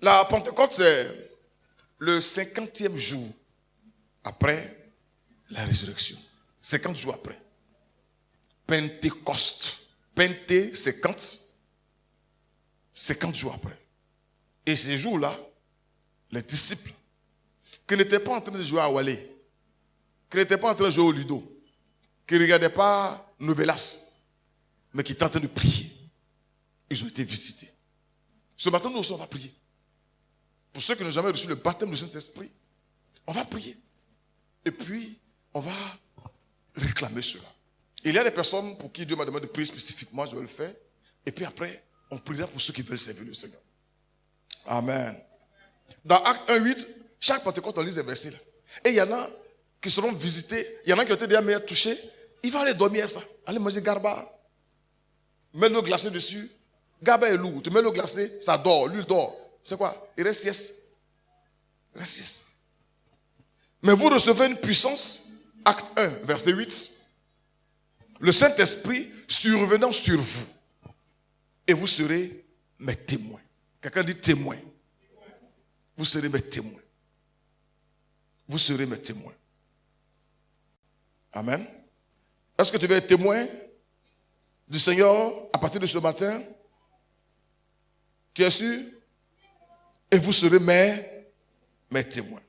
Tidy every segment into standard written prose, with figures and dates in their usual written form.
La Pentecôte, c'est le 50e jour après la résurrection. 50 jours après. Pentecôte. Penté, 50. 50 jours après. Et ces jours-là, les disciples, qui n'étaient pas en train de jouer à Wallet, qui n'étaient pas en train de jouer au Ludo, qui ne regardaient pas Novelas, mais qui étaient en train de prier, ils ont été visités. Ce matin, nous aussi, on va prier. Pour ceux qui n'ont jamais reçu le baptême du Saint-Esprit, on va prier. Et puis, on va réclamer cela. Il y a des personnes pour qui Dieu m'a demandé de prier spécifiquement, je vais le faire. Et puis après, on priera pour ceux qui veulent servir le Seigneur. Amen. Dans Acte 1:8, chaque Pentecôte, on lit ces versets là. Et il y en a qui seront visités, il y en a qui ont été déjà touchés. Ils vont aller dormir ça. Aller manger garba. Mets l'eau glacée dessus. Garba est lourd. Tu mets l'eau glacée, ça dort. L'huile dort. C'est quoi? Il reste sieste. Il reste sieste. Mais vous recevez une puissance. Acte 1, verset 8. Le Saint-Esprit survenant sur vous. Et vous serez mes témoins. Quelqu'un dit témoin. Vous serez mes témoins. Vous serez mes témoins. Amen. Est-ce que tu veux être témoin du Seigneur à partir de ce matin? Tu es sûr? Et vous serez mes témoins.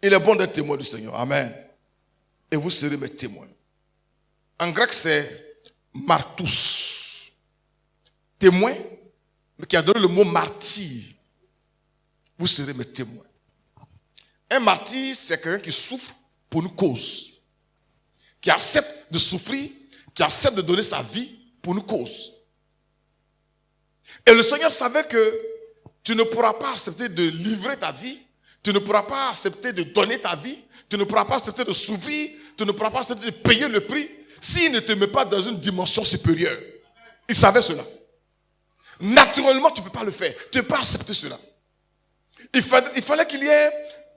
Il est bon d'être témoin du Seigneur. Amen. Et vous serez mes témoins. En grec, c'est martous. Témoin, mais qui a donné le mot martyr. Vous serez mes témoins. Un martyr, c'est quelqu'un qui souffre pour une cause. Qui accepte de souffrir, qui accepte de donner sa vie pour une cause. Et le Seigneur savait que tu ne pourras pas accepter de livrer ta vie, tu ne pourras pas accepter de donner ta vie, tu ne pourras pas accepter de souffrir, tu ne pourras pas accepter de payer le prix s'il ne te met pas dans une dimension supérieure. Il savait cela. Naturellement, tu ne peux pas le faire. Tu ne peux pas accepter cela. Il fallait qu'il y ait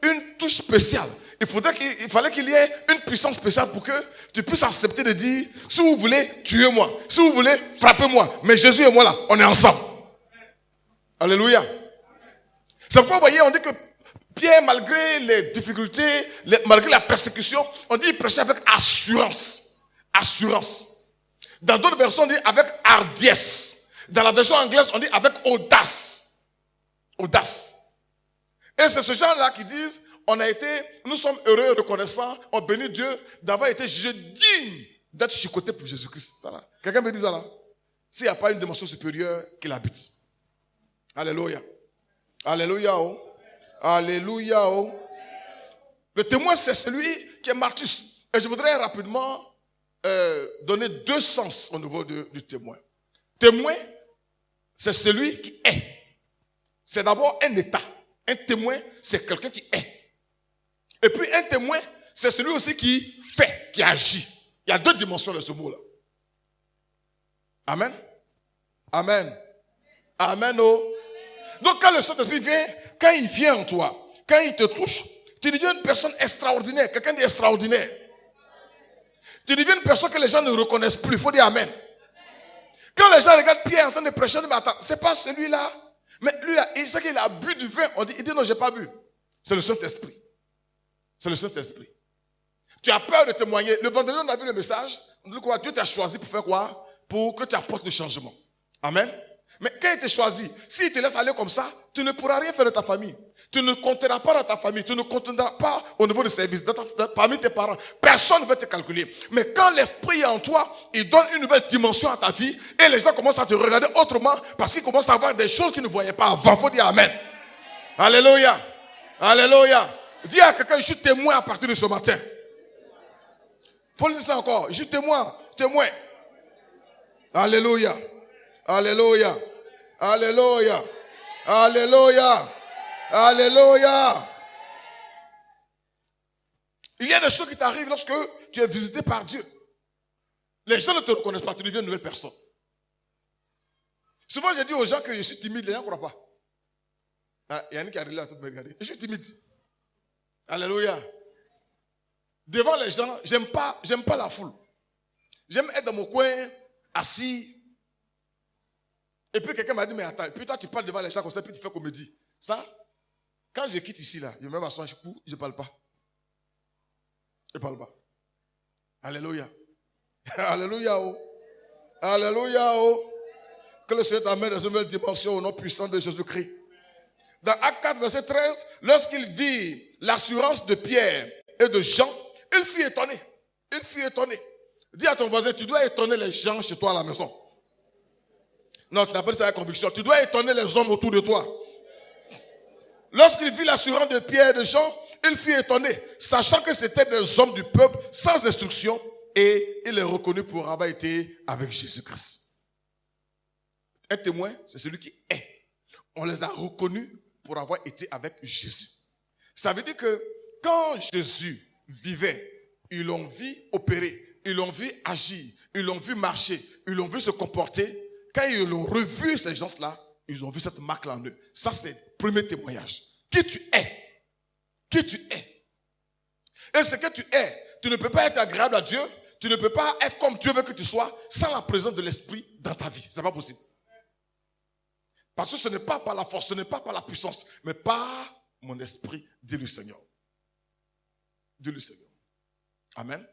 une touche spéciale. Il fallait qu'il y ait une puissance spéciale pour que tu puisses accepter de dire, si vous voulez, tuez-moi. Si vous voulez, frappez-moi. Mais Jésus et moi là, on est ensemble. Alléluia. C'est pourquoi vous voyez, on dit que Pierre, malgré les difficultés, malgré la persécution, on dit qu'il prêchait avec assurance. Assurance. Dans d'autres versions, on dit avec hardiesse. Dans la version anglaise, on dit avec audace. Audace. Et c'est ce genre-là qui disent, nous sommes heureux et reconnaissants, on bénit Dieu d'avoir été jugé digne d'être chicoté pour Jésus-Christ. Ça là. Quelqu'un me dit ça là? S'il n'y a pas une dimension supérieure qui l'habite. Alléluia. Alléluia. Oh. Alléluia. Oh. Le témoin, c'est celui qui est martus. Et je voudrais rapidement donner deux sens au niveau du témoin. Témoin, c'est celui qui est. C'est d'abord un état. Un témoin, c'est quelqu'un qui est. Et puis un témoin, c'est celui aussi qui fait, qui agit. Il y a deux dimensions de ce mot-là. Amen. Amen. Amen. Oh. Donc quand le Saint-Esprit vient, quand il vient en toi, quand il te touche, tu deviens une personne extraordinaire. Quelqu'un dit extraordinaire. Tu deviens une personne que les gens ne reconnaissent plus. Il faut dire Amen. Quand les gens regardent Pierre en train de prêcher, mais attends, c'est pas celui-là. Mais lui, là, il sait qu'il a bu du vin. Il dit non, j'ai pas bu. C'est le Saint-Esprit. C'est le Saint-Esprit. Tu as peur de témoigner. Le vendredi, on a vu le message. On dit quoi? Dieu t'a choisi pour faire quoi? Pour que tu apportes le changement. Amen. Mais quand il t'a choisi, s'il te laisse aller comme ça, tu ne pourras rien faire de ta famille. Tu ne compteras pas dans ta famille. Tu ne compteras pas au niveau du service, parmi tes parents. Personne ne va te calculer. Mais quand l'Esprit est en toi, il donne une nouvelle dimension à ta vie et les gens commencent à te regarder autrement parce qu'ils commencent à voir des choses qu'ils ne voyaient pas avant. Il faut dire Amen. Alléluia. Alléluia. Dis à quelqu'un, je suis témoin à partir de ce matin. Il faut le dire ça encore. Je suis témoin. Témoin. Alléluia. Alléluia. Alléluia. Alléluia. Alléluia. Il y a des choses qui t'arrivent lorsque tu es visité par Dieu. Les gens ne te reconnaissent pas, tu deviens une nouvelle personne. Souvent, je dis aux gens que je suis timide, les gens ne croient pas. Ah, il y en a qui arrivent là à tout me regarder. Je suis timide. Alléluia. Devant les gens, j'aime pas la foule. J'aime être dans mon coin, assis. Et puis quelqu'un m'a dit, mais attends, puis toi tu parles devant les gens comme ça, puis tu fais comédie. Ça, quand je quitte ici, là, je me mets à m'asseoir, je ne parle pas. Je ne parle pas. Alléluia. Alléluia. Oh. Alléluia. Oh. Que le Seigneur t'amène dans une nouvelle dimension au nom puissant de Jésus-Christ. Dans Actes 4, verset 13, lorsqu'il vit l'assurance de Pierre et de Jean, il fut étonné. Il fut étonné. Dis à ton voisin, tu dois étonner les gens chez toi à la maison. Non, tu n'as pas dit ça avec conviction. Tu dois étonner les hommes autour de toi. Lorsqu'il vit l'assurance de Pierre et de Jean, il fut étonné, sachant que c'était des hommes du peuple sans instruction, et il est reconnu pour avoir été avec Jésus-Christ. Un témoin, c'est celui qui est. On les a reconnus pour avoir été avec Jésus. Ça veut dire que quand Jésus vivait, ils l'ont vu opérer, ils l'ont vu agir, ils l'ont vu marcher, ils l'ont vu se comporter. Quand ils l'ont revu, ces gens-là, ils ont vu cette marque-là en eux. Ça, c'est le premier témoignage. Qui tu es? Qui tu es? Et ce que tu es, tu ne peux pas être agréable à Dieu, tu ne peux pas être comme Dieu veut que tu sois sans la présence de l'Esprit dans ta vie. Ce n'est pas possible. Parce que ce n'est pas par la force, ce n'est pas par la puissance, mais par mon esprit, dit le Seigneur. Dit le Seigneur. Amen.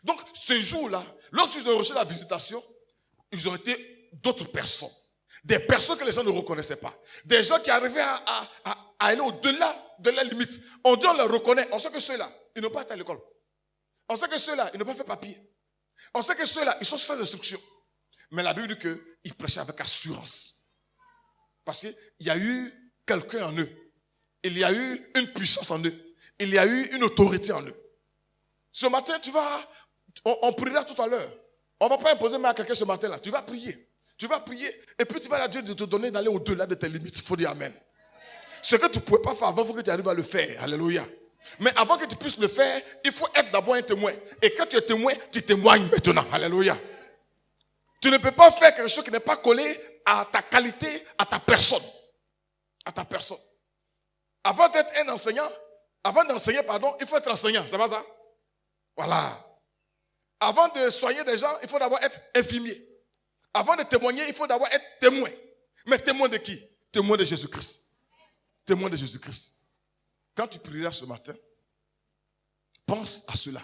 Donc, ce jour-là, lorsqu'ils ont reçu la visitation, ils ont été d'autres personnes. Des personnes que les gens ne reconnaissaient pas. Des gens qui arrivaient à aller au-delà de la limite. On dit, on les reconnaît. On sait que ceux-là, ils n'ont pas été à l'école. On sait que ceux-là, ils n'ont pas fait papier. On sait que ceux-là, ils sont sans instruction. Mais la Bible dit qu'ils prêchaient avec assurance. Parce qu'il y a eu quelqu'un en eux. Il y a eu une puissance en eux. Il y a eu une autorité en eux. Ce matin, on priera tout à l'heure. On ne va pas imposer main à quelqu'un ce matin-là. Tu vas prier. Tu vas prier. Et puis tu vas à Dieu de te donner d'aller au-delà de tes limites. Il faut dire Amen. Ce que tu ne pouvais pas faire avant, il faut que tu arrives à le faire. Alléluia. Mais avant que tu puisses le faire, il faut être d'abord un témoin. Et quand tu es témoin, tu témoignes maintenant. Alléluia. Tu ne peux pas faire quelque chose qui n'est pas collé à ta qualité, à ta personne. À ta personne. Avant d'être un enseignant, il faut être enseignant. C'est pas ça? Voilà. Avant de soigner des gens, il faut d'abord être infirmier. Avant de témoigner, il faut d'abord être témoin. Mais témoin de qui? Témoin de Jésus-Christ. Témoin de Jésus-Christ. Quand tu prieras ce matin, pense à cela.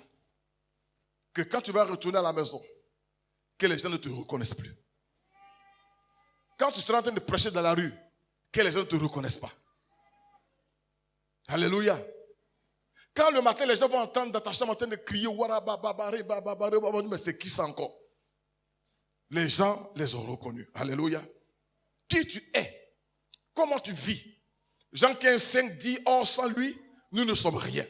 Que quand tu vas retourner à la maison, que les gens ne te reconnaissent plus. Quand tu seras en train de prêcher dans la rue, que les gens ne te reconnaissent pas. Alléluia. Quand le matin, les gens vont entendre dans ta chambre en train de crier, mais c'est qui ça encore? Les gens les ont reconnus. Alléluia. Qui tu es? Comment tu vis? Jean 15, 5 dit, or sans lui, nous ne sommes rien.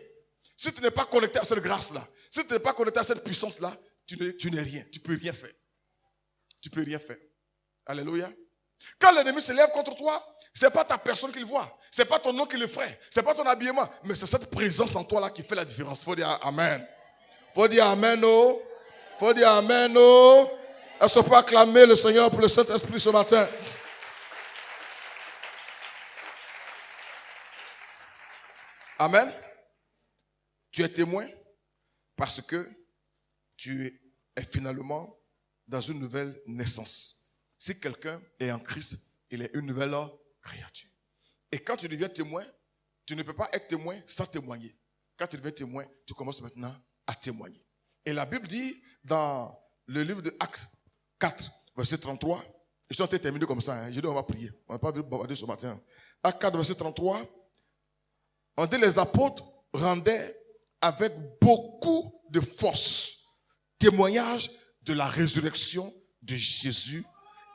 Si tu n'es pas connecté à cette grâce-là, si tu n'es pas connecté à cette puissance-là, tu n'es rien. Tu ne peux rien faire. Tu ne peux rien faire. Alléluia. Quand l'ennemi se lève contre toi, ce n'est pas ta personne qu'il voit. Ce n'est pas ton nom qui le ferait. Ce n'est pas ton habillement. Mais c'est cette présence en toi là qui fait la différence. Il faut dire Amen. Il faut dire Amen. Oh. Il faut dire Amen. Oh. Est-ce qu'on peut acclamer le Seigneur pour le Saint-Esprit ce matin? Amen. Tu es témoin parce que tu es finalement dans une nouvelle naissance. Si quelqu'un est en Christ, il est une nouvelle créature. Et quand tu deviens témoin, tu ne peux pas être témoin sans témoigner. Quand tu deviens témoin, tu commences maintenant à témoigner. Et la Bible dit dans le livre de Actes 4, verset 33, je suis en train de terminer comme ça, hein. J'ai dit on va prier. On n'a pas vu bavarder ce matin. Actes 4, verset 33, on dit les apôtres rendaient avec beaucoup de force témoignage de la résurrection de Jésus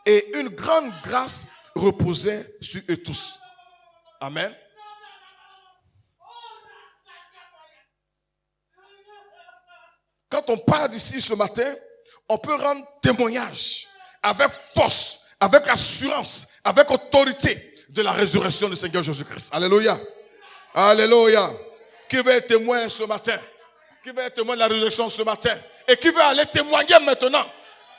et une grande grâce reposait sur eux tous. Amen. Quand on part d'ici ce matin, on peut rendre témoignage avec force, avec assurance, avec autorité de la résurrection du Seigneur Jésus-Christ. Alléluia. Alléluia. Qui veut être témoin ce matin? Qui veut être témoin de la résurrection ce matin? Et qui veut aller témoigner maintenant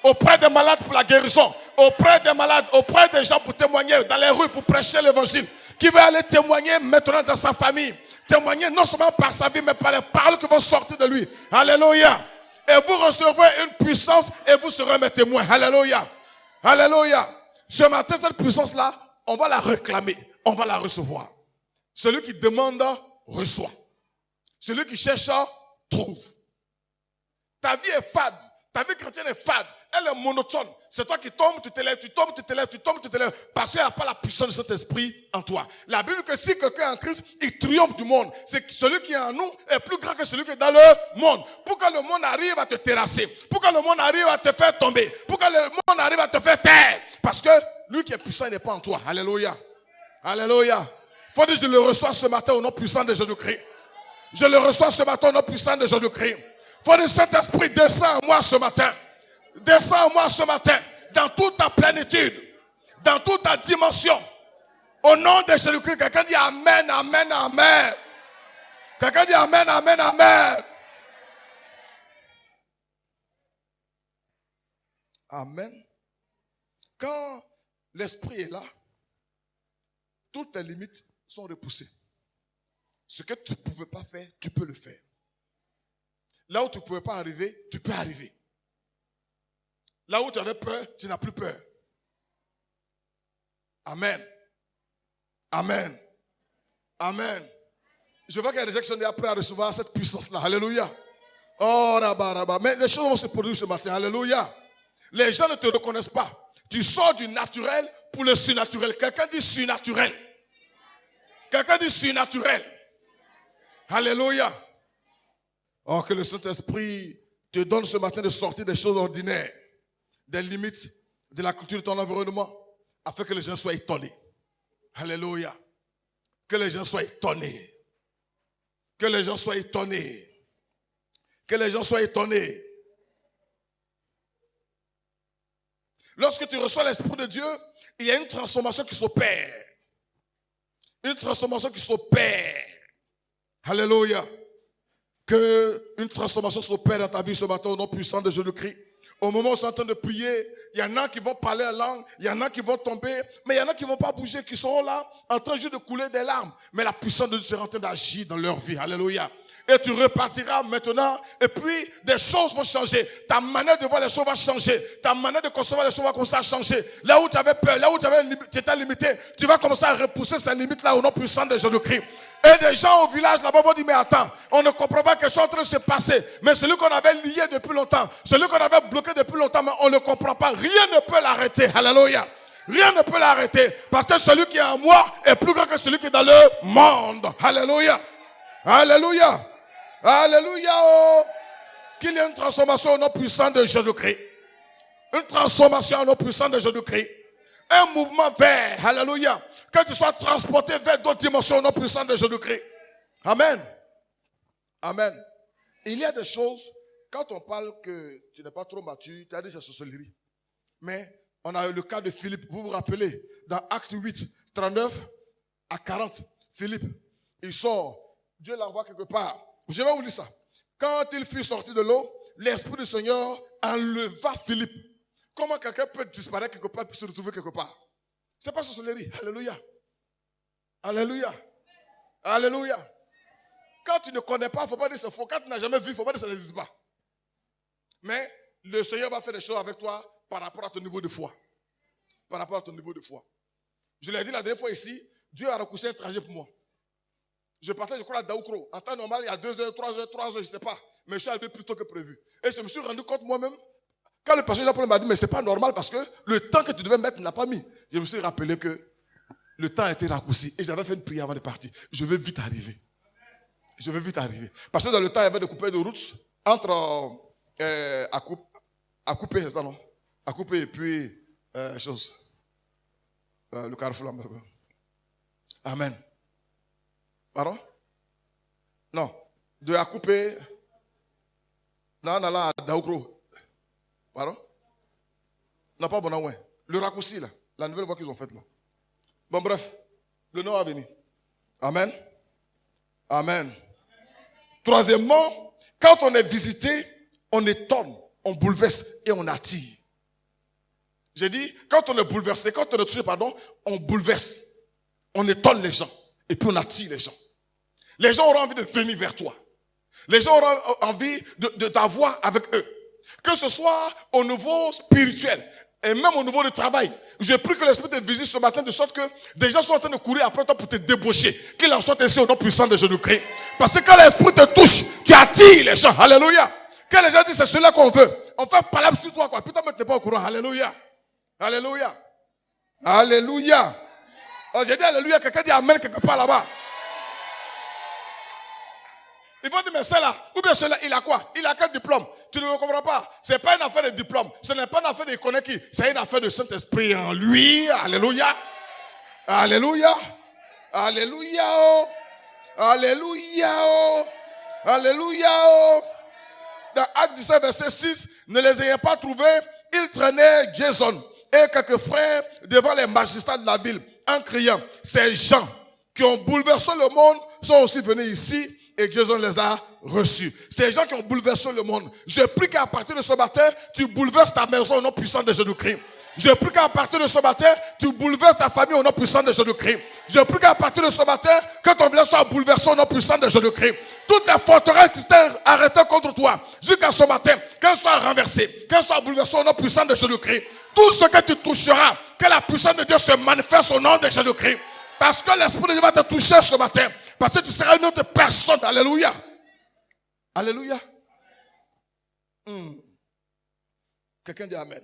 auprès des malades pour la guérison, auprès des malades, auprès des gens pour témoigner dans les rues pour prêcher l'évangile? Qui veut aller témoigner maintenant dans sa famille? Témoigner non seulement par sa vie, mais par les paroles qui vont sortir de lui. Alléluia. Et vous recevrez une puissance et vous serez mes témoins. Alléluia. Alléluia. Ce matin, cette puissance-là, on va la réclamer, on va la recevoir. Celui qui demande, reçoit. Celui qui cherche, trouve. Ta vie est fade. Ta vie chrétienne est fade. Elle est monotone. C'est toi qui tombes, tu te lèves, tu tombes, tu te lèves, tu tombes, tu te lèves. Parce qu'il n'y a pas la puissance de cet esprit en toi. La Bible dit que si quelqu'un est en Christ, il triomphe du monde. C'est que celui qui est en nous est plus grand que celui qui est dans le monde. Pour que le monde arrive à te terrasser. Pour que le monde arrive à te faire tomber. Pour que le monde arrive à te faire taire. Parce que lui qui est puissant, il n'est pas en toi. Alléluia. Alléluia. Faut dire, je le reçois ce matin au nom puissant de Jésus-Christ. Je le reçois ce matin au nom puissant de Jésus-Christ. Faut dire, cet esprit descend en moi ce matin. Descends en moi ce matin, dans toute ta plénitude, dans toute ta dimension. Au nom de Jésus-Christ, quelqu'un dit Amen, Amen, Amen. Quelqu'un dit Amen, Amen, Amen. Amen. Quand l'esprit est là, toutes tes limites sont repoussées. Ce que tu ne pouvais pas faire, tu peux le faire. Là où tu ne pouvais pas arriver, tu peux arriver. Là où tu avais peur, tu n'as plus peur. Amen. Amen. Amen. Je vois qu'il y a des gens qui sont prêts à recevoir cette puissance-là. Alléluia. Oh, rabat. Mais les choses vont se produire ce matin. Alléluia. Les gens ne te reconnaissent pas. Tu sors du naturel pour le surnaturel. Quelqu'un dit surnaturel. Quelqu'un dit surnaturel. Alléluia. Oh, que le Saint-Esprit te donne ce matin de sortir des choses ordinaires, des limites de la culture de ton environnement, afin que les gens soient étonnés. Alléluia. Que les gens soient étonnés. Que les gens soient étonnés. Que les gens soient étonnés. Lorsque tu reçois l'Esprit de Dieu, il y a une transformation qui s'opère. Une transformation qui s'opère. Alléluia. Que une transformation s'opère dans ta vie ce matin au nom puissant de Jésus-Christ. Au moment où ils sont en train de prier, il y en a qui vont parler en langue, il y en a qui vont tomber, mais il y en a qui ne vont pas bouger, qui seront là en train juste de couler des larmes. Mais la puissance de Dieu sera en train d'agir dans leur vie. Alléluia. Et tu repartiras maintenant, et puis des choses vont changer. Ta manière de voir les choses va changer. Ta manière de concevoir les choses va commencer à changer. Là où tu avais peur, là où tu étais limité, tu vas commencer à repousser ces limites-là au nom puissant de Jésus-Christ. Et des gens au village là-bas vont dire, mais attends, on ne comprend pas quelque chose en train de se passer. Mais celui qu'on avait lié depuis longtemps, celui qu'on avait bloqué depuis longtemps, mais on ne comprend pas. Rien ne peut l'arrêter. Alléluia. Rien ne peut l'arrêter. Parce que celui qui est en moi est plus grand que celui qui est dans le monde. Alléluia. Alléluia. Alléluia. Oh. Qu'il y ait une transformation au nom puissant de Jésus-Christ. Une transformation au nom puissant de Jésus-Christ. Un mouvement vers. Alléluia. Que tu sois transporté vers d'autres dimensions au nom puissant de Jésus-Christ. Amen. Amen. Il y a des choses, quand on parle que tu n'es pas trop mature, tu as dit c'est sorcellerie. Mais on a eu le cas de Philippe. Vous vous rappelez, dans Acte 8, 39 à 40, Philippe, il sort. Dieu l'envoie quelque part. Je vais vous lire ça. Quand il fut sorti de l'eau, l'Esprit du Seigneur enleva Philippe. Comment quelqu'un peut disparaître quelque part et se retrouver quelque part? C'est pas sorcellerie. Alléluia. Alléluia. Alléluia. Quand tu ne connais pas, il ne faut pas dire que c'est faux. Quand tu n'as jamais vu, il ne faut pas dire que ça n'existe pas. Mais le Seigneur va faire des choses avec toi par rapport à ton niveau de foi. Par rapport à ton niveau de foi. Je l'ai dit la dernière fois ici, Dieu a raccourci un trajet pour moi. Je partais, je crois, à Daoukro. En temps normal, il y a 2 heures, 3 heures, je ne sais pas. Mais je suis arrivé plus tôt que prévu. Et je me suis rendu compte moi-même, quand le pasteur Jean-Paul m'a dit, mais ce n'est pas normal parce que le temps que tu devais mettre, tu ne l'as pas mis. Je me suis rappelé que le temps a été raccourci. Et j'avais fait une prière avant de partir. Je veux vite arriver. Je veux vite arriver. Parce que dans le temps, il y avait des coupures de route entre à couper, c'est ça, non? À couper et puis le carrefour. Amen. Pardon? Non. De à couper. Non, on a là à Daoukro. Pardon? Non, pas bon, ouais. Le raccourci, là. La nouvelle voie qu'ils ont faite, là. Bon, bref. Le nom a venu. Amen. Amen. Troisièmement, quand on est visité, on étonne, on bouleverse et on attire. J'ai dit, quand on est bouleversé, quand on est touché, on bouleverse. On étonne les gens. Et puis on attire les gens. Les gens auront envie de venir vers toi. Les gens auront envie de t'avoir avec eux. Que ce soit au niveau spirituel. Et même au niveau du travail, je prie que l'Esprit te visite ce matin de sorte que des gens sont en train de courir après toi pour te débaucher. Qu'il en soit ainsi au nom puissant de Jésus-Christ. Parce que quand l'Esprit te touche, tu attires les gens. Alléluia. Quand les gens disent c'est cela qu'on veut, on fait palabre sur toi, quoi. Putain, mais tu n'es pas au courant. Alléluia. Alléluia. Alléluia. Oh, j'ai dit alléluia, quelqu'un dit amen quelque part là-bas. Ils vont dire, mais celle-là, ou bien celui-là, il a quoi? Il a quel diplôme? Tu ne me comprends pas. Ce n'est pas une affaire de diplôme. Ce n'est pas une affaire de connaître qui. C'est une affaire de Saint-Esprit en lui. Alléluia. Alléluia. Alléluia. Oh. Alléluia. Oh. Alléluia. Oh. Dans Acte 17, verset 6, ne les ayant pas trouvés, ils traînaient Jason et quelques frères devant les magistrats de la ville en criant, ces gens qui ont bouleversé le monde sont aussi venus ici et Jason les a reçus. Ces gens qui ont bouleversé le monde. Je prie qu'à partir de ce matin, tu bouleverses ta maison au nom puissant de Jésus-Christ. Je prie qu'à partir de ce matin, tu bouleverses ta famille au nom puissant de Jésus-Christ. Je prie qu'à partir de ce matin, que ton village soit bouleversé au nom puissant de Jésus-Christ. Toutes les forteresses qui s'étaient arrêtées contre toi, jusqu'à ce matin, qu'elles soient renversées, qu'elles soient bouleversées au nom puissant de Jésus-Christ. Tout ce que tu toucheras, que la puissance de Dieu se manifeste au nom de Jésus-Christ. Parce que l'Esprit de Dieu va te toucher ce matin. Parce que tu seras une autre personne. Alléluia. Alléluia. Quelqu'un dit amen.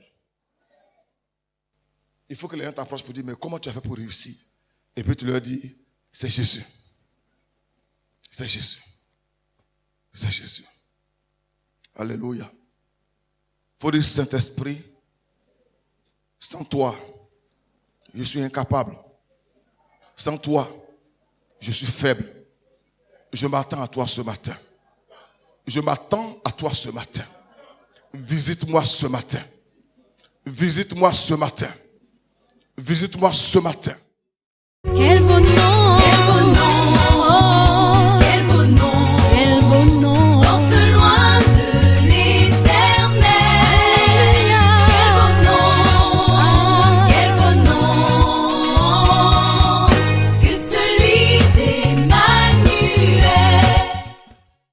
Il faut que les gens t'approchent pour dire, mais comment tu as fait pour réussir? Et puis tu leur dis, c'est Jésus. C'est Jésus. C'est Jésus. Alléluia. Il faut dire, Saint-Esprit, sans toi, je suis incapable. Sans toi, je suis faible. Je m'attends à toi ce matin. Je m'attends à toi ce matin. Visite-moi ce matin. Visite-moi ce matin. Visite-moi ce matin.